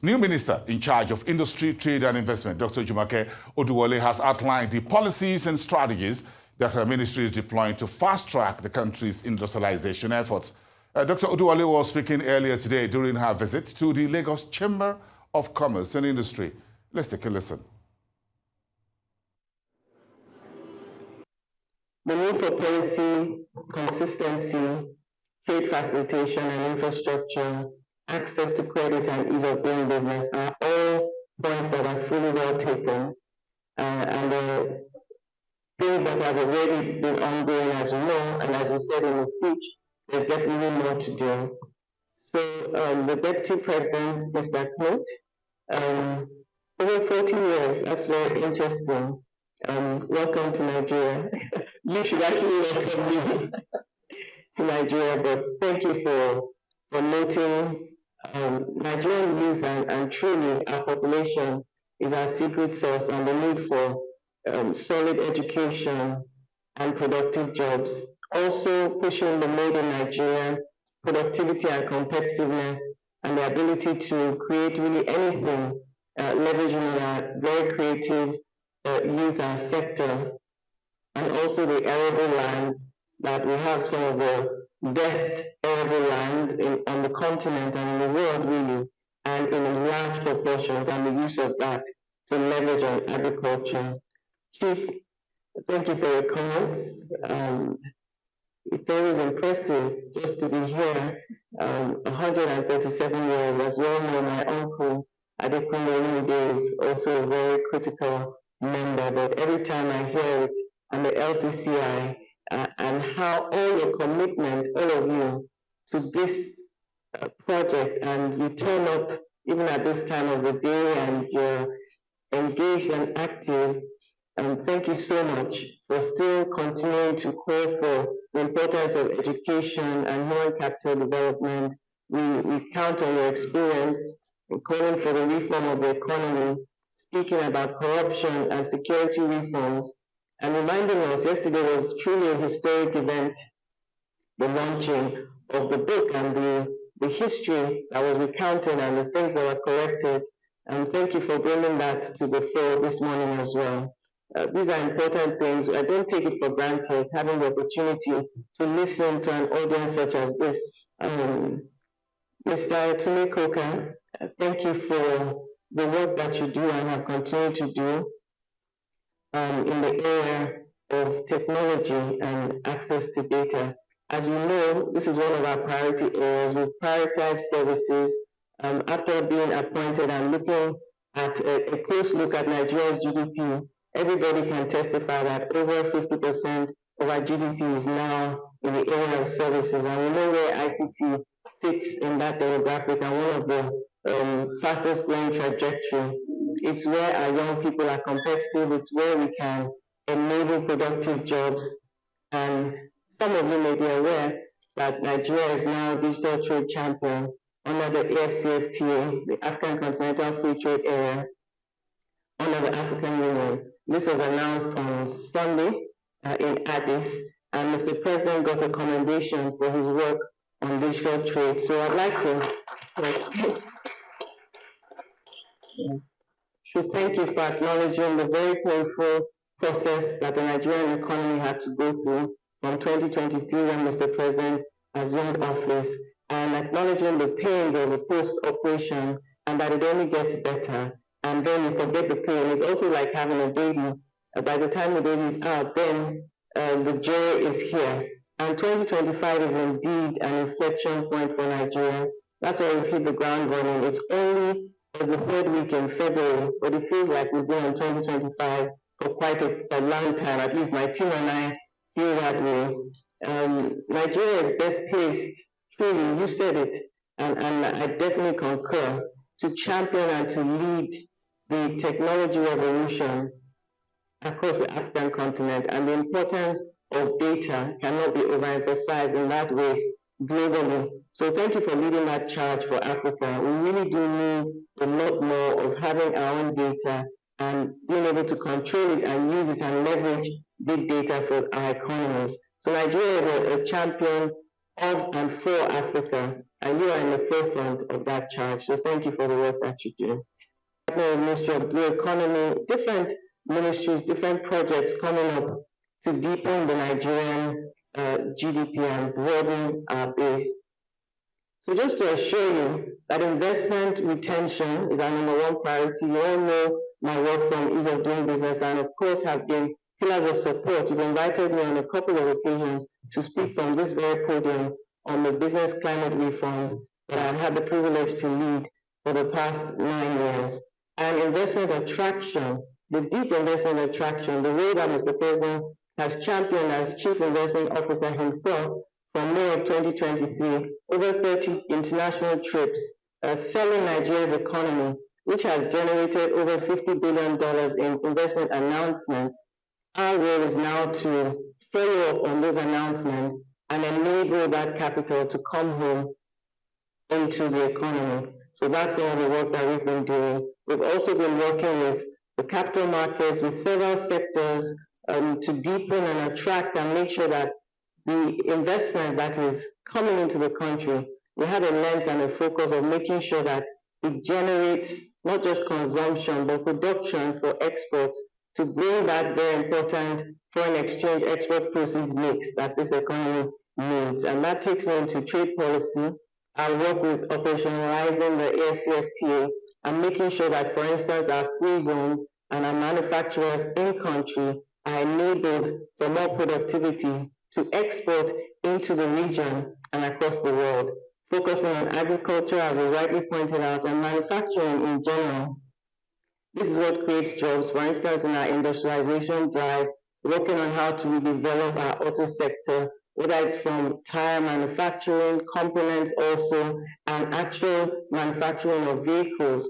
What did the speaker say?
New Minister in charge of Industry, Trade and Investment, Dr. Jumoke Oduwole, has outlined the policies and strategies that her ministry is deploying to fast-track the country's industrialization efforts. Dr. Oduwole was speaking earlier today during her visit to the Lagos Chamber of Commerce and Industry. Let's take a listen. The need for policy, consistency, trade facilitation and infrastructure, access to credit and ease of doing business are all points that are fully well taken. And the things that have already been ongoing, as you know, and as you said in the speech, there's definitely more to do. So the Deputy President, Mr. Knut, over 14 years, that's very interesting. Welcome to Nigeria. You should actually welcome me to Nigeria, but thank you for noting Nigerian youth and truly our population is our secret sauce, and the need for solid education and productive jobs. Also pushing the made in Nigeria, productivity and competitiveness, and the ability to create really anything, leveraging our very creative youth and sector, and also the arable land, that we have some of the best arable land on the continent and in the world really, and in a large proportion, and the use of that to leverage on agriculture. Chief, thank you for your comments. It's always impressive just to be here. 137 years, as well know, my uncle Adekunle is also a very critical member, but every time I hear it and the Lcci, and how all your commitment, all of you, to this project, and you turn up even at this time of the day and you're engaged and active, and thank you so much for still continuing to call for the importance of education and human capital development. We count on your experience in calling for the reform of the economy, speaking about corruption and security reforms, and reminding us yesterday was truly a historic event, the launching of the book and the history that was recounted and the things that were corrected. And thank you for bringing that to the fore this morning as well. These are important things. I don't take it for granted, having the opportunity to listen to an audience such as this. Mr. Tumekoka, thank you for the work that you do and have continued to do in the area of technology and access to data. As you know, this is one of our priority areas. We've prioritized services after being appointed and looking at a close look at Nigeria's GDP. Everybody can testify that over 50% of our GDP is now in the area of services, and we know where ICT fits in that demographic, and one of the fastest growing trajectory. It's where our young people are competitive. It's where we can enable productive jobs. And some of you may be aware that Nigeria is now a digital trade champion under the AfCFTA, the African Continental Free Trade Area, under the African Union. This was announced on Sunday in Addis, and Mr. President got a commendation for his work on digital trade. So I'd like to thank you for acknowledging the very painful process that the Nigerian economy had to go through from 2023 when Mr. President assumed office, and acknowledging the pains of the post-operation and that it only gets better. And then you forget the pain. It's also like having a baby. By the time the baby is out, then the joy is here. And 2025 is indeed an inflection point for Nigeria. That's why we hit the ground running. It's only the third week in February, but it feels like we've been in 2025 for quite a long time. At least my team and I feel that way. Nigeria is best placed, truly, you said it, and I definitely concur, to champion and to lead the technology revolution across the African continent, and the importance of data cannot be overemphasized in that race globally. So thank you for leading that charge for Africa. We really do need a lot more of having our own data and being able to control it and use it and leverage big data for our economies. So Nigeria is a champion of and for Africa, and you are in the forefront of that charge. So thank you for the work that you do. The Ministry of Blue Economy, different ministries, different projects coming up to deepen the Nigerian GDP and broaden our base. So just to assure you that investment retention is our number one priority. You all know my work from Ease of Doing Business and of course have been pillars of support. You've invited me on a couple of occasions to speak from this very podium on the business climate reforms that I've had the privilege to lead for the past 9 years. And investment attraction, the deep investment attraction, the way that Mr. President has championed as Chief Investment Officer himself from May of 2023, over 30 international trips, selling Nigeria's economy, which has generated over $50 billion in investment announcements. Our role is now to follow up on those announcements and enable that capital to come home into the economy. So that's all the work that we've been doing. We've also been working with the capital markets, with several sectors to deepen and attract and make sure that the investment that is coming into the country, we have a lens and a focus of making sure that it generates not just consumption, but production for exports to bring that very important foreign exchange export proceeds mix that this economy needs. And that takes me into trade policy. I work with operationalizing the AFCFTA and making sure that, for instance, our free zones and our manufacturers in country are enabled for more productivity to export into the region and across the world, focusing on agriculture, as we rightly pointed out, and manufacturing in general. This is what creates jobs, for instance, in our industrialization drive, working on how to redevelop our auto sector, whether it's from tire manufacturing, components also, and actual manufacturing of vehicles